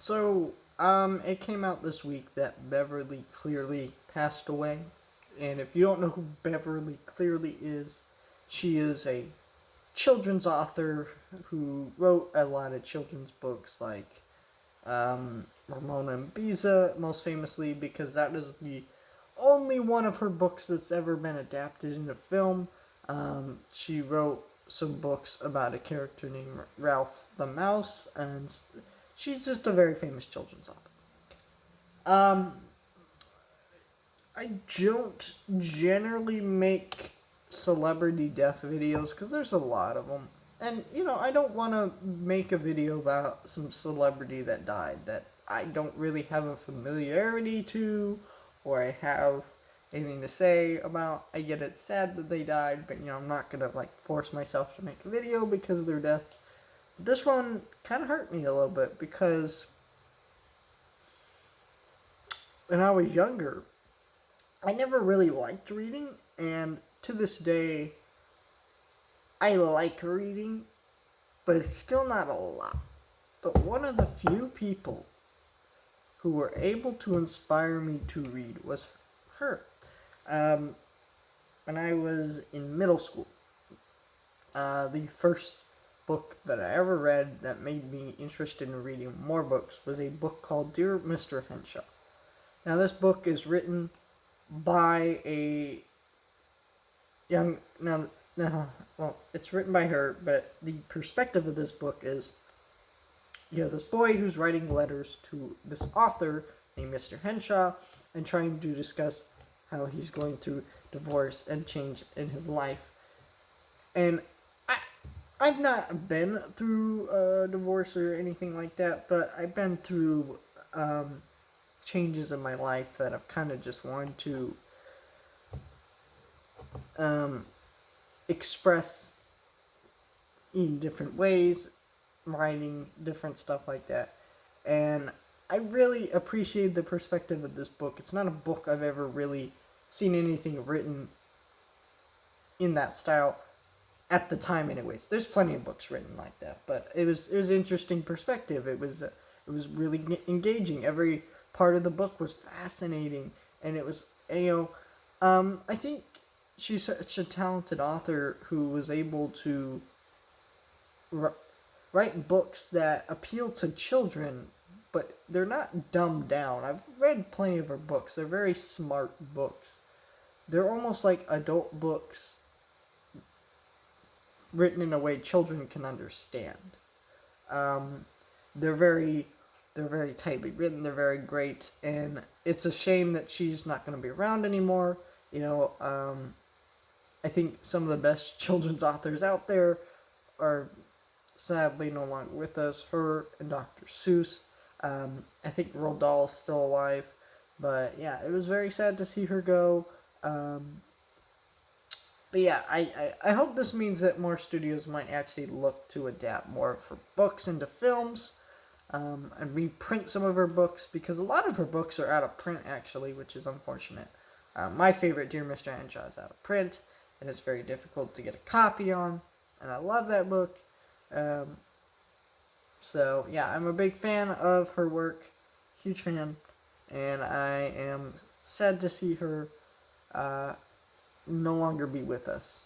It came out this week that Beverly Clearly passed away. And if you don't know who Beverly Clearly is, she is a children's author who wrote a lot of children's books like Ramona and Biza, most famously, because that is the only one of her books that's ever been adapted into film. She wrote some books about a character named Ralph the Mouse, and she's just a very famous children's author. Um, I don't generally make celebrity death videos because there's a lot of them. And, I don't want to make a video about some celebrity that died that I don't really have a familiarity to or I have anything to say about. I get it's sad that they died, but, I'm not going to, force myself to make a video because of their death. But this one kind of hurt me a little bit because when I was younger, I never really liked reading, and to this day, I like reading, but it's still not a lot. But one of the few people who were able to inspire me to read was her. When I was in middle school, the first book that I ever read that made me interested in reading more books was a book called Dear Mr. Henshaw. Now, this book is written by a young it's written by her, but the perspective of this book is this boy who's writing letters to this author named Mr. Henshaw and trying to discuss how he's going through divorce and change in his life. And I've not been through a divorce or anything like that, but I've been through changes in my life that I've kind of just wanted to express in different ways, writing different stuff like that. And I really appreciate the perspective of this book. It's not a book I've ever really seen anything written in that style at the time anyways. There's plenty of books written like that, but it was interesting perspective. It was really engaging. Every part of the book was fascinating, and it was, I think she's such a talented author who was able to write books that appeal to children, but they're not dumbed down. I've read plenty of her books. They're very smart books. They're almost like adult books written in a way children can understand. They're very tightly written. They're very great, and it's a shame that she's not going to be around anymore. I think some of the best children's authors out there are sadly no longer with us. Her and Dr. Seuss. I think Roald Dahl's still alive, but yeah, it was very sad to see her go. But yeah, I hope this means that more studios might actually look to adapt more of her books into films, and reprint some of her books, because a lot of her books are out of print actually, which is unfortunate. My favorite, Dear Mr. Henshaw, is out of print, and it's very difficult to get a copy on, and I love that book. So yeah, I'm a big fan of her work, huge fan, and I am sad to see her no longer be with us.